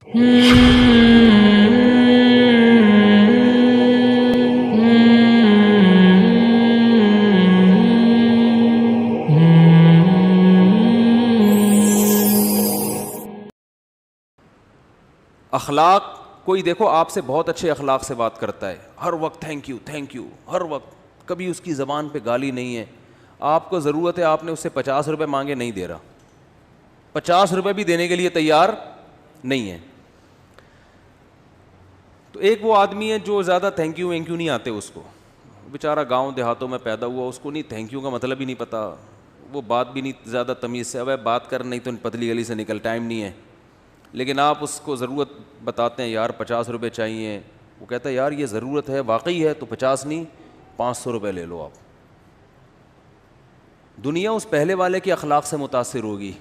اخلاق، کوئی دیکھو آپ سے بہت اچھے اخلاق سے بات کرتا ہے، ہر وقت تھینک یو تھینک یو، ہر وقت، کبھی اس کی زبان پہ گالی نہیں ہے. آپ کو ضرورت ہے، آپ نے اس سے 50 روپے مانگے، نہیں دے رہا، 50 روپے بھی دینے کے لیے تیار نہیں ہے. تو ایک وہ آدمی ہے جو زیادہ تھینک یو وینک یو نہیں آتے، اس کو بیچارہ گاؤں دیہاتوں میں پیدا ہوا، اس کو نہیں تھینک یو کا مطلب ہی نہیں پتا، وہ بات بھی نہیں زیادہ تمیز سے، اب بات کر نہیں تو پتلی گلی سے نکل، ٹائم نہیں ہے. لیکن آپ اس کو ضرورت بتاتے ہیں، یار 50 روپے چاہیے، وہ کہتا ہے یار یہ ضرورت ہے، واقعی ہے تو 50 نہیں 500 روپے لے لو. آپ دنیا اس پہلے والے کے اخلاق سے متاثر ہوگی،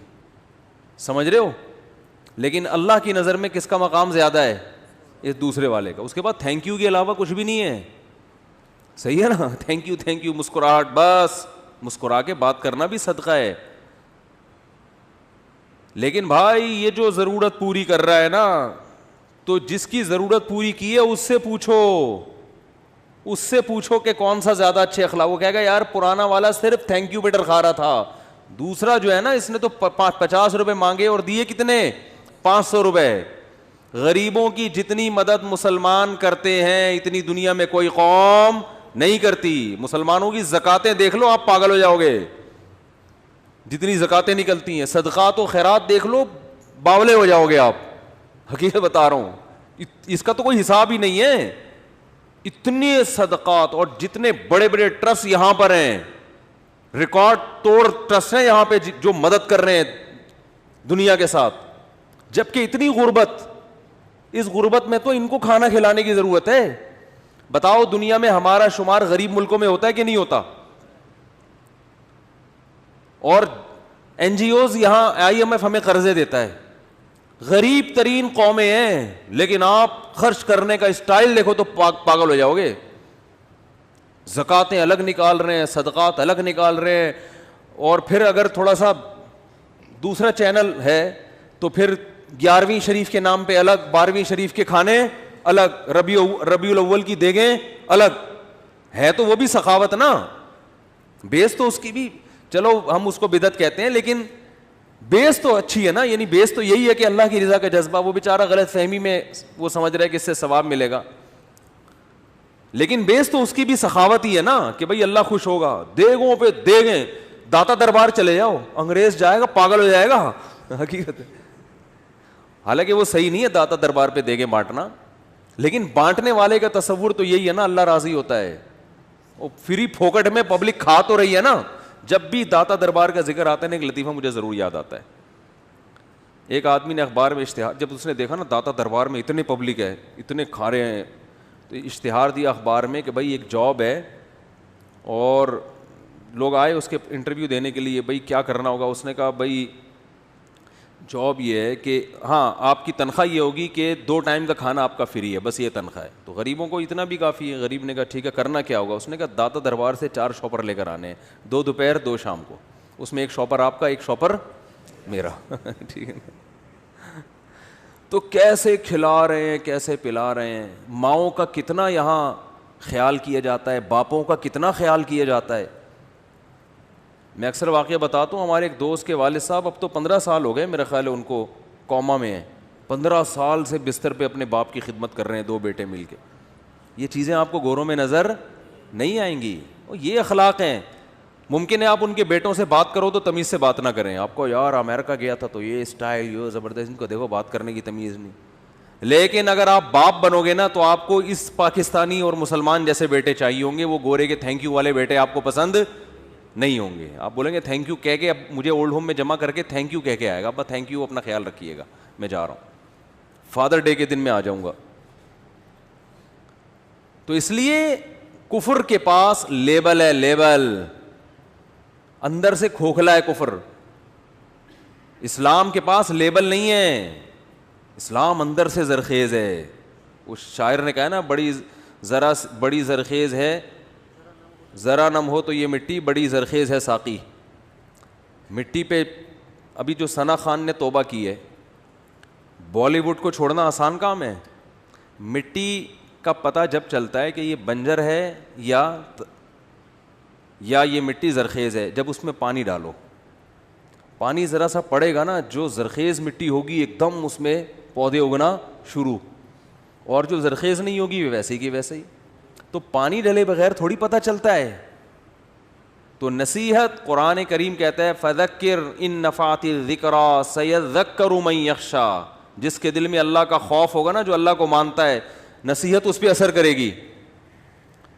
سمجھ رہے ہو؟ لیکن اللہ کی نظر میں کس کا مقام زیادہ ہے؟ اس دوسرے والے کا. اس کے بعد تھینک یو کے علاوہ کچھ بھی نہیں ہے. صحیح ہے نا؟ تھینک یو مسکراہٹ، بس مسکرا کے بات کرنا بھی صدقہ ہے. لیکن بھائی یہ جو ضرورت پوری کر رہا ہے نا، تو جس کی ضرورت پوری کی ہے اس سے پوچھو کہ کون سا زیادہ اچھے اخلاق. وہ کہے گا یار پرانا والا صرف تھینک یو بیٹر کھا رہا تھا، دوسرا جو ہے نا اس نے تو 50 روپے مانگے اور دیے کتنے؟ 500 روپے. غریبوں کی جتنی مدد مسلمان کرتے ہیں اتنی دنیا میں کوئی قوم نہیں کرتی. مسلمانوں کی زکاتیں دیکھ لو، آپ پاگل ہو جاؤ گے، جتنی زکاتیں نکلتی ہیں. صدقات و خیرات دیکھ لو، باولے ہو جاؤ گے آپ، حقیقت بتا رہا ہوں. اس کا تو کوئی حساب ہی نہیں ہے. اتنے صدقات، اور جتنے بڑے بڑے ٹرسٹ یہاں پر ہیں، ریکارڈ توڑ ٹرسٹ ہیں یہاں پہ جو مدد کر رہے ہیں دنیا کے ساتھ. جبکہ اتنی غربت، اس غربت میں تو ان کو کھانا کھلانے کی ضرورت ہے. بتاؤ دنیا میں ہمارا شمار غریب ملکوں میں ہوتا ہے کہ نہیں ہوتا؟ اور این جی اوز یہاں IMF ہمیں قرضے دیتا ہے. غریب ترین قومیں ہیں، لیکن آپ خرچ کرنے کا اسٹائل دیکھو تو پاگل ہو جاؤ گے. زکاتیں الگ نکال رہے ہیں، صدقات الگ نکال رہے ہیں، اور پھر اگر تھوڑا سا دوسرا چینل ہے تو پھر 11ویں شریف کے نام پہ الگ، 12ویں شریف کے کھانے الگ، ربیع الاول کی دیگیں الگ. ہے تو وہ بھی سخاوت نا، بیس تو اس کی بھی، چلو ہم اس کو بدعت کہتے ہیں، لیکن بیس تو اچھی ہے نا. یعنی بیس تو یہی ہے کہ اللہ کی رضا کا جذبہ. وہ بیچارہ غلط فہمی میں وہ سمجھ رہا ہے کہ اس سے ثواب ملے گا، لیکن بیس تو اس کی بھی سخاوت ہی ہے نا کہ بھئی اللہ خوش ہوگا. دیگوں پہ دیگیں، داتا دربار چلے جاؤ، انگریز جائے گا پاگل ہو جائے گا. حقیقت ہے، حالانکہ وہ صحیح نہیں ہے داتا دربار پہ دیگیں بانٹنا، لیکن بانٹنے والے کا تصور تو یہی ہے نا، اللہ راضی ہوتا ہے. وہ فری پھوکٹ میں پبلک کھا تو رہی ہے نا. جب بھی داتا دربار کا ذکر آتا ہے نا، ایک لطیفہ مجھے ضرور یاد آتا ہے. ایک آدمی نے اخبار میں اشتہار، جب اس نے دیکھا نا داتا دربار میں اتنے پبلک ہے، اتنے کھا رہے ہیں، تو اشتہار دیا اخبار میں کہ بھائی ایک جاب ہے، اور لوگ آئے اس کے انٹرویو دینے کے لیے، بھائی کیا کرنا ہوگا. اس نے کہا بھائی جاب یہ ہے کہ ہاں آپ کی تنخواہ یہ ہوگی کہ 2 ٹائم کا کھانا آپ کا فری ہے، بس یہ تنخواہ ہے. تو غریبوں کو اتنا بھی کافی ہے. غریب نے کہا ٹھیک ہے، کرنا کیا ہوگا. اس نے کہا داتا دربار سے 4 شاپر لے کر آنے ہیں، 2 دوپہر 2 شام کو. اس میں ایک شاپر آپ کا، ایک شاپر میرا. ٹھیک ہے. تو کیسے کھلا رہے ہیں، کیسے پلا رہے ہیں. ماؤں کا کتنا یہاں خیال کیا جاتا ہے، باپوں کا کتنا خیال کیا جاتا ہے. میں اکثر واقعہ بتاتا ہوں، ہمارے ایک دوست کے والد صاحب اب تو 15 سال ہو گئے میرا خیال ہے ان کو، کوما میں ہیں. 15 سال سے بستر پہ اپنے باپ کی خدمت کر رہے ہیں، 2 بیٹے مل کے. یہ چیزیں آپ کو گوروں میں نظر نہیں آئیں گی. یہ اخلاق ہیں. ممکن ہے آپ ان کے بیٹوں سے بات کرو تو تمیز سے بات نہ کریں. آپ کو یار امریکہ گیا تھا تو یہ اسٹائل، یہ زبردست، ان کو دیکھو بات کرنے کی تمیز نہیں. لیکن اگر آپ باپ بنو گے نا تو آپ کو اس پاکستانی اور مسلمان جیسے بیٹے چاہیے ہوں گے. وہ گورے کے تھینک یو والے بیٹے آپ کو پسند نہیں ہوں گے. آپ بولیں گے تھینک یو کہہ کے، اب مجھے اولڈ ہوم میں جمع کر کے تھینک یو کہہ کے آئے گا. ابا تھینک یو، اپنا خیال رکھیے گا، میں جا رہا ہوں، فادر ڈے کے دن میں آ جاؤں گا. تو اس لیے کفر کے پاس لیبل ہے، لیبل، اندر سے کھوکھلا ہے کفر. اسلام کے پاس لیبل نہیں ہے، اسلام اندر سے زرخیز ہے. اس شاعر نے کہا نا، بڑی زرخیز ہے، ذرا نم ہو تو یہ مٹی، بڑی زرخیز ہے ساقی. مٹی پہ ابھی جو ثنا خان نے توبہ کی ہے، بالی ووڈ کو چھوڑنا آسان کام ہے. مٹی کا پتہ جب چلتا ہے کہ یہ بنجر ہے یا یہ مٹی زرخیز ہے, جب اس میں پانی ڈالو, پانی ذرا سا پڑے گا نا, جو زرخیز مٹی ہوگی ایک دم اس میں پودے اگنا شروع, اور جو زرخیز نہیں ہوگی ویسے کی ویسے ہی. تو پانی ڈلے بغیر تھوڑی پتہ چلتا ہے. تو نصیحت, قرآن کریم کہتا ہے فذکر ان نفعت الذکریٰ سیذکر من یخشی, جس کے دل میں اللہ کا خوف ہوگا نا, جو اللہ کو مانتا ہے, نصیحت اس پہ اثر کرے گی.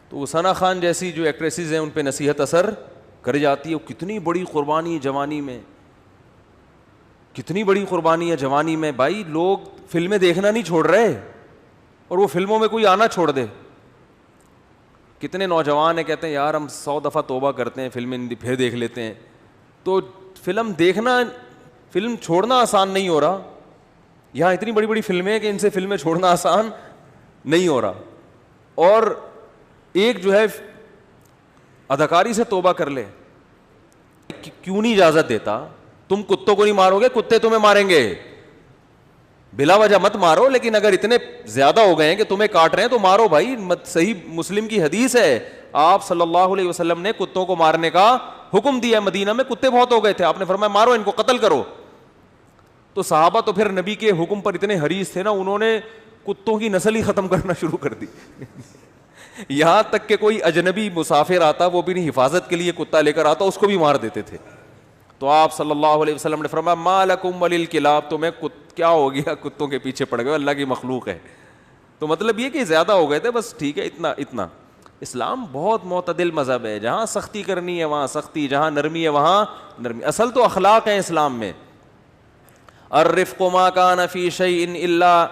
تو ثنا خان جیسی جو ایکٹریسز ہیں ان پہ نصیحت اثر کر جاتی ہے. وہ کتنی بڑی قربانی ہے جوانی میں, کتنی بڑی قربانی ہے جوانی میں. بھائی لوگ فلمیں دیکھنا نہیں چھوڑ رہے, اور وہ فلموں میں کوئی آنا چھوڑ دے. کتنے نوجوان ہیں کہتے ہیں یار ہم 100 دفعہ توبہ کرتے ہیں, فلمیں پھر دیکھ لیتے ہیں. تو فلم دیکھنا, فلم چھوڑنا آسان نہیں ہو رہا. یہاں اتنی بڑی بڑی فلمیں ہیں کہ ان سے فلمیں چھوڑنا آسان نہیں ہو رہا. اور ایک جو ہے اداکاری سے توبہ کر لے, کیوں نہیں اجازت دیتا؟ تم کتوں کو نہیں مارو گے, کتے تمہیں ماریں گے. بلا وجہ مت مارو, لیکن اگر اتنے زیادہ ہو گئے ہیں کہ تمہیں کاٹ رہے ہیں تو مارو بھائی. صحیح مسلم کی حدیث ہے, آپ صلی اللہ علیہ وسلم نے کتوں کو مارنے کا حکم دیا. مدینہ میں کتے بہت ہو گئے تھے, آپ نے فرمایا مارو ان کو, قتل کرو. تو صحابہ تو پھر نبی کے حکم پر اتنے حریص تھے نا, انہوں نے کتوں کی نسل ہی ختم کرنا شروع کر دی. یہاں تک کہ کوئی اجنبی مسافر آتا, وہ بھی نہیں حفاظت کے لیے کتا لے کر آتا, اس کو بھی مار دیتے تھے. تو آپ صلی اللہ علیہ وسلم نے فرمایا ما لکم وللکلاب, تمہیں کیا ہو گیا, کتوں کے پیچھے پڑ گئے, اللہ کی مخلوق ہے. تو مطلب یہ کہ زیادہ ہو گئے تھے, بس ٹھیک ہے اتنا. اسلام بہت معتدل مذہب ہے, جہاں سختی کرنی ہے وہاں سختی, جہاں نرمی ہے وہاں نرمی. اصل تو اخلاق ہیں اسلام میں. الرفق ما کان فی شیء الا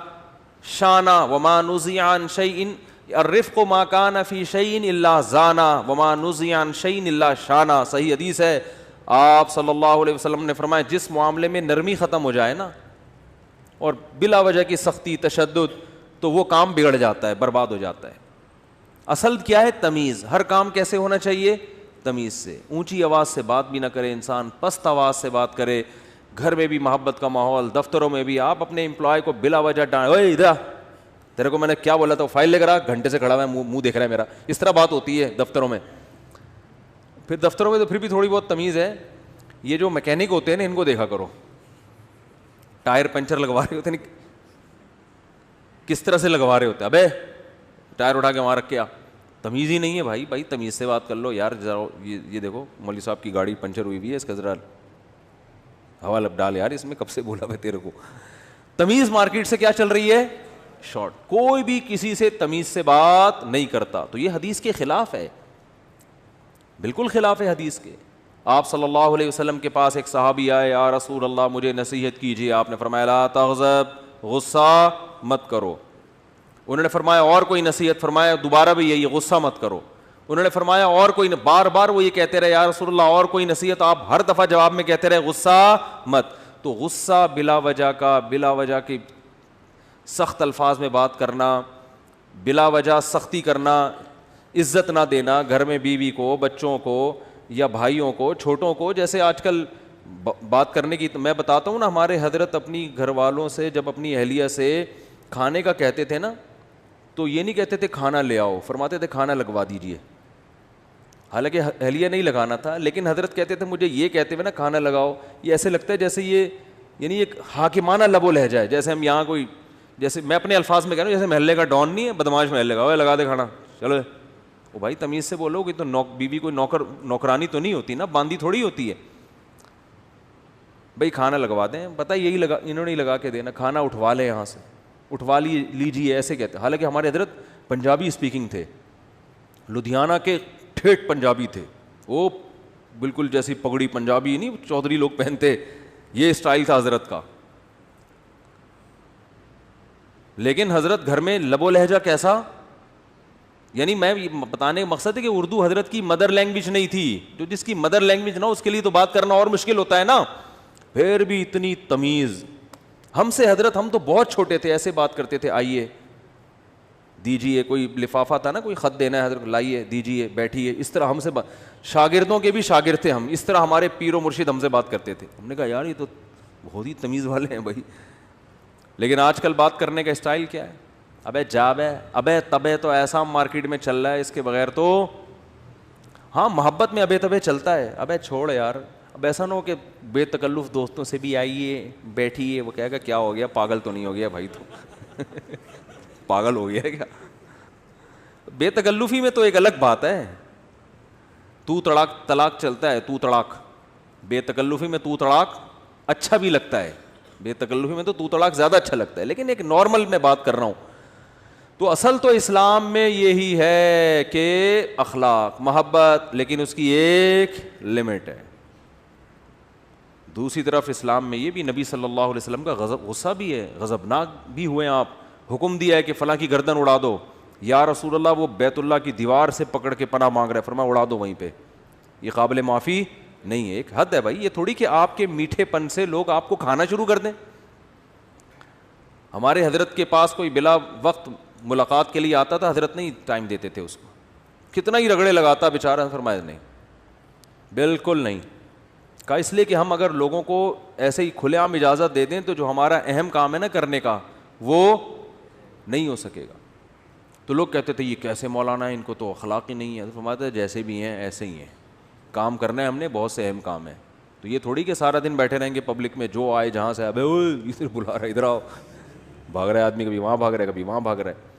شانا وما نزع عن شیء, الرفق ما کان فی شیء الا زانا وما نزع عن شیء الا شانا. صحیح حدیث ہے, آپ صلی اللہ علیہ وسلم نے فرمایا جس معاملے میں نرمی ختم ہو جائے نا, اور بلا وجہ کی سختی تشدد, تو وہ کام بگڑ جاتا ہے, برباد ہو جاتا ہے. اصل کیا ہے؟ تمیز. ہر کام کیسے ہونا چاہیے؟ تمیز سے. اونچی آواز سے بات بھی نہ کرے انسان, پست آواز سے بات کرے. گھر میں بھی محبت کا ماحول, دفتروں میں بھی. آپ اپنے امپلائی کو بلا وجہ اوئے ادھر تیرے کو میں نے کیا بولا تھا, فائل لے کر آ, گھنٹے سے کھڑا ہوا ہے, منہ دیکھ رہا ہے میرا. اس طرح بات ہوتی ہے دفتروں میں. پھر دفتروں میں تو پھر بھی تھوڑی بہت تمیز ہے. یہ جو میکینک ہوتے ہیں نا, ان کو دیکھا کرو, ٹائر پنچر لگوا رہے ہوتے ہیں, کس طرح سے لگوا رہے ہوتے ہیں. ابے ٹائر اٹھا کے وہاں رکھ کے آ, تمیز ہی نہیں ہے بھائی. بھائی تمیز سے بات کر لو یار. ذرا یہ دیکھو مولوی صاحب کی گاڑی پنچر ہوئی ہوئی ہے, اس کا ذرا ہوا لب ڈال یار, اس میں کب سے بولا میں تیرے کو. تمیز مارکیٹ سے کیا چل رہی ہے؟ شارٹ. کوئی بھی کسی سے تمیز سے بات نہیں کرتا. تو یہ حدیث کے خلاف ہے, بالکل خلاف ہے حدیث کے. آپ صلی اللہ علیہ وسلم کے پاس ایک صحابی آئے, یا رسول اللہ مجھے نصیحت کیجیے. آپ نے فرمایا لا تغضب, غصہ مت کرو. انہوں نے فرمایا اور کوئی نصیحت؟ فرمایا دوبارہ بھی یہی, غصہ مت کرو. انہوں نے فرمایا اور کوئی؟ بار بار وہ یہ کہتے رہے یا رسول اللہ اور کوئی نصیحت؟ آپ ہر دفعہ جواب میں کہتے رہے غصہ مت. تو غصہ بلا وجہ کی سخت الفاظ میں بات کرنا, بلا وجہ سختی کرنا, عزت نہ دینا گھر میں بیوی کو, بچوں کو یا بھائیوں کو, چھوٹوں کو. جیسے آج کل بات کرنے کی, میں بتاتا ہوں نا, ہمارے حضرت اپنی گھر والوں سے جب اپنی اہلیہ سے کھانے کا کہتے تھے نا, تو یہ نہیں کہتے تھے کھانا لے آؤ, فرماتے تھے کھانا لگوا دیجیے. حالانکہ اہلیہ نہیں لگانا تھا, لیکن حضرت کہتے تھے مجھے یہ کہتے ہوئے نا کھانا لگاؤ, یہ ایسے لگتا ہے جیسے یہ یعنی ایک حاکمانہ لب و لہجہ ہے. جیسے ہم یہاں کوئی, جیسے میں اپنے الفاظ میں کہہ رہا ہوں, جیسے محلے کا ڈان نہیں ہے, بدماش محلے کا, وہ لگا دے کھانا, چلو. وہ بھائی تمیز سے بولو کہ تو بیوی کوئی نوکرانی تو نہیں ہوتی نا, باندھی تھوڑی ہوتی ہے. بھائی کھانا لگوا دیں, پتہ یہی لگا, انہوں نے لگا کے دینا, کھانا اٹھوا لے یہاں سے, اٹھوا لیجیے, ایسے کہتے. حالانکہ ہمارے حضرت پنجابی اسپیکنگ تھے, لدھیانہ کے ٹھیٹ پنجابی تھے. وہ بالکل جیسی پگڑی پنجابی نہیں چودھری لوگ پہنتے, یہ اسٹائل تھا حضرت کا. لیکن حضرت گھر میں لب و لہجہ کیسا, یعنی میں بتانے کا مقصد ہے کہ اردو حضرت کی مدر لینگویج نہیں تھی. جو جس کی مدر لینگویج نہ, اس کے لیے تو بات کرنا اور مشکل ہوتا ہے نا. پھر بھی اتنی تمیز. ہم سے حضرت, ہم تو بہت چھوٹے تھے, ایسے بات کرتے تھے, آئیے دیجیے, کوئی لفافہ تھا نا, کوئی خط دینا ہے حضرت, لائیے دیجیے, بیٹھیے. اس طرح ہم سے شاگردوں کے بھی شاگرد تھے ہم, اس طرح ہمارے پیر و مرشد ہم سے بات کرتے تھے. ہم نے کہا یار یہ تو بہت ہی تمیز والے ہیں بھائی. لیکن آج کل بات کرنے کا اسٹائل کیا ہے؟ ابے جابے ابے تبے تو ایسا مارکیٹ میں چل رہا ہے، اس کے بغیر تو ہاں محبت میں ابے تبے چلتا ہے، ابے چھوڑ یار. اب ایسا نہ ہو کہ بے تکلف دوستوں سے بھی آئیے بیٹھیے، وہ کہے گا کیا ہو گیا، پاگل تو نہیں ہو گیا بھائی، تو پاگل ہو گیا ہے کیا؟ بے تکلفی میں تو ایک الگ بات ہے، تو طلاق چلتا ہے، تو طلاق. بے تکلفی میں تو طلاق اچھا بھی لگتا ہے، بے تکلفی میں تو طلاق زیادہ اچھا لگتا ہے، لیکن ایک نارمل میں بات کر رہا ہوں. تو اصل تو اسلام میں یہی ہے کہ اخلاق محبت، لیکن اس کی ایک لمٹ ہے. دوسری طرف اسلام میں یہ بھی نبی صلی اللہ علیہ وسلم کا غصہ بھی ہے، غضبناک بھی ہوئے آپ، حکم دیا ہے کہ فلاں کی گردن اڑا دو. یا رسول اللہ وہ بیت اللہ کی دیوار سے پکڑ کے پناہ مانگ رہا ہے، فرمایا اڑا دو وہیں پہ، یہ قابل معافی نہیں ہے. ایک حد ہے بھائی، یہ تھوڑی کہ آپ کے میٹھے پن سے لوگ آپ کو کھانا شروع کر دیں. ہمارے حضرت کے پاس کوئی بلا وقت ملاقات کے لیے آتا تھا، حضرت نہیں ٹائم دیتے تھے اس کو، کتنا ہی رگڑے لگاتا بیچارہ، فرمایا نہیں، بالکل نہیں. کہا اس لیے کہ ہم اگر لوگوں کو ایسے ہی کھلے عام اجازت دے دیں تو جو ہمارا اہم کام ہے نا کرنے کا، وہ نہیں ہو سکے گا. تو لوگ کہتے تھے یہ کیسے مولانا ہے، ان کو تو اخلاق ہی نہیں ہے. تو فرماتے ہیں جیسے بھی ہیں ایسے ہی ہیں، کام کرنا ہے ہم نے، بہت سے اہم کام ہیں. تو یہ تھوڑی کہ سارا دن بیٹھے رہیں گے پبلک میں، جو آئے جہاں سے ابے ادھر بلا رہا ہے ادھر آؤ، بھاگ رہا ہے آدمی، کبھی وہاں بھاگ رہا ہے کبھی وہاں بھاگ رہا ہے.